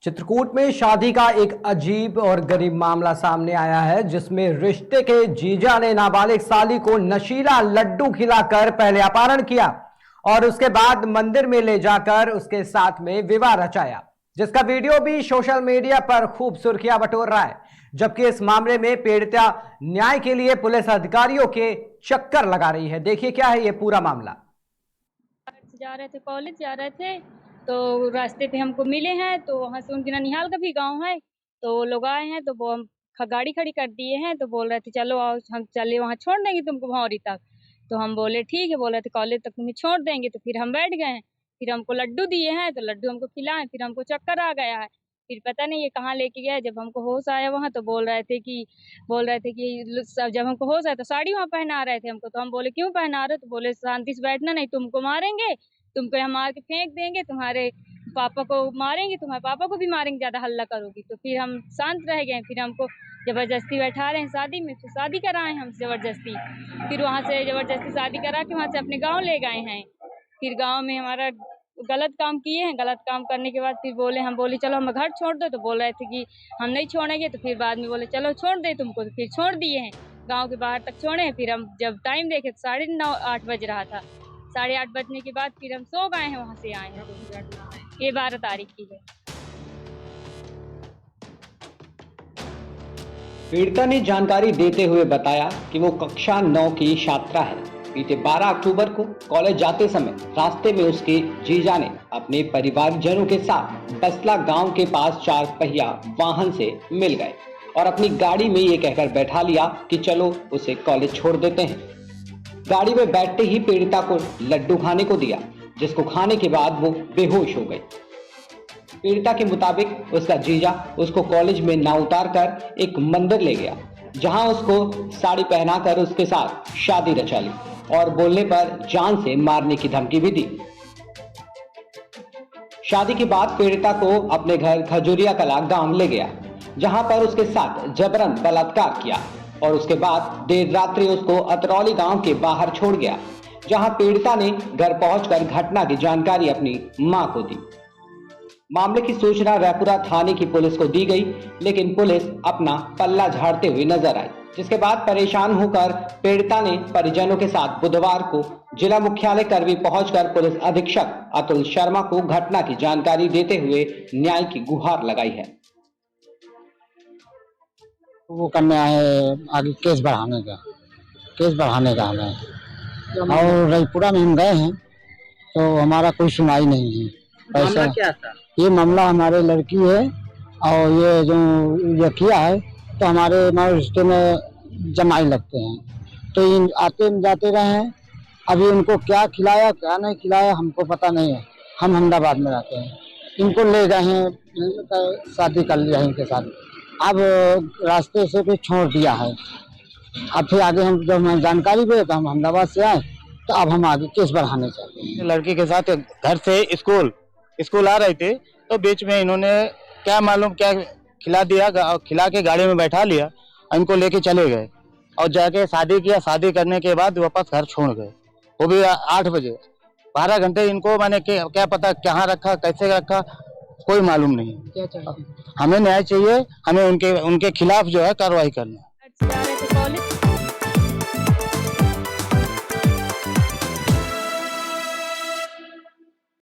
चित्रकूट में शादी का एक अजीब और गरीब मामला सामने आया है, जिसमें रिश्ते के जीजा ने नाबालिग साली को नशीला लड्डू खिलाकर पहले अपहरण किया और उसके बाद मंदिर में ले जाकर उसके साथ में विवाह रचाया, जिसका वीडियो भी सोशल मीडिया पर खूब सुर्खियां बटोर रहा है। जबकि इस मामले में पीड़िता न्याय के लिए पुलिस अधिकारियों के चक्कर लगा रही है। देखिए क्या है ये पूरा मामला। जा रहे थे, कॉलेज जा रहे थे तो रास्ते पे हमको मिले हैं, तो वहाँ से उनके ननिहाल का भी गांव है, तो वो लोग आए हैं तो वो हम गाड़ी खड़ी कर दिए हैं, तो बोल रहे थे चलो आओ हम चले वहाँ छोड़ देंगे तुमको भौरी तक। तो हम बोले ठीक है, बोल रहे थे कॉलेज तक तुम्हें छोड़ देंगे। तो फिर हम बैठ गए हैं, फिर हमको लड्डू दिए हैं, तो लड्डू हमको खिलाए, फिर हमको चक्कर आ गया है। फिर पता नहीं ये कहाँ लेके गया। जब हमको होश आया वहाँ तो बोल रहे थे कि जब हमको होश आया तो साड़ी वहाँ पहना रहे थे हमको। तो हम बोले क्यों पहना रहे, तो बोले शांति से बैठना, नहीं तुमको मारेंगे, तुमको यहाँ मार के फेंक देंगे, तुम्हारे पापा को मारेंगे, तुम्हारे पापा को भी मारेंगे, ज्यादा हल्ला करोगी। तो फिर हम शांत रह गए। फिर हमको जबरदस्ती बैठा रहे हैं शादी में, फिर शादी कराए हम जबरदस्ती। फिर वहाँ से जबरदस्ती शादी करा के वहाँ से अपने गाँव ले गए हैं। फिर गाँव में हमारा गलत काम किए हैं। गलत काम करने के बाद फिर बोले, हम बोले चलो हम घर छोड़ दो, तो बोल रहे थे कि हम नहीं छोड़ेंगे। तो फिर बाद में बोले चलो छोड़ दे तुमको, तो फिर छोड़ दिए हैं, गाँव के बाहर तक छोड़े हैं। फिर हम जब टाइम देखे तो 9:30 बज रहा था। 8:30 बजने के बाद फिर हम सो गए हैं, वहाँ से आए हैं। ये 12 तारीख की है। पीड़िता ने जानकारी देते हुए बताया कि वो कक्षा 9 की छात्रा है। बीते 12 अक्टूबर को कॉलेज जाते समय रास्ते में उसके जीजा ने अपने परिवारजनों के साथ बसला गांव के पास 4 पहिया वाहन से मिल गए और अपनी गाड़ी में ये कहकर बैठा लिया कि चलो उसे कॉलेज छोड़ देते हैं। गाड़ी में बैठते ही पीड़िता को लड्डू खाने को दिया, जिसको खाने के बाद वो बेहोश हो गई। पीड़िता के मुताबिक उसका जीजा उसको कॉलेज में ना उतार कर एक मंदिर ले गया, जहां उसको साड़ी पहनाकर उसके साथ शादी रचा ली और बोलने पर जान से मारने की धमकी भी दी। शादी के बाद पीड़िता को अपने घर खजूरिया कला गांव ले गया, जहां पर उसके साथ जबरन बलात्कार किया और उसके बाद देर रात्रि उसको अतरौली गांव के बाहर छोड़ गया, जहां पीड़िता ने घर पहुंचकर घटना की जानकारी अपनी मां को दी। मामले की सूचना रायपुरा थाने की पुलिस को दी गई, लेकिन पुलिस अपना पल्ला झाड़ते हुए नजर आई, जिसके बाद परेशान होकर पीड़िता ने परिजनों के साथ बुधवार को जिला मुख्यालय करवी पहुंचकर पुलिस अधीक्षक अतुल शर्मा को घटना की जानकारी देते हुए न्याय की गुहार लगाई है। वो करने आए आगे केस बढ़ाने का हमें, और रईपुरा में हम गए हैं तो हमारा कोई सुनाई नहीं है। मामला क्या था? ये मामला हमारे लड़की है और ये जो ये किया है तो हमारे रिश्ते में जमाई लगते हैं, तो इन आते जाते रहे हैं। अभी उनको क्या खिलाया क्या नहीं खिलाया हमको पता नहीं है। हम अहमदाबाद में रहते हैं, इनको ले गए हैं, शादी कर लिया है इनके साथ। अब रास्ते से भी छोड़ दिया है। अब फिर आगे हम जब हमें जानकारी हुई तो हम अहमदाबाद से आए, तो अब हम आगे केस बढ़ाने चाहते हैं। लड़की के साथ घर से स्कूल आ रहे थे, तो बीच में इन्होंने क्या मालूम क्या खिला दिया, खिला के गाड़ी में बैठा लिया, इनको लेके चले गए और जाके शादी किया। शादी करने के बाद वापस घर छोड़ गए, वो भी 8 बजे। 12 घंटे इनको मैंने क्या पता कहाँ रखा कैसे रखा, कोई मालूम नहीं। क्या चाहिए? हमें न्याय चाहिए, हमें उनके खिलाफ जो है कार्रवाई करना। जा रहे थे कॉलेज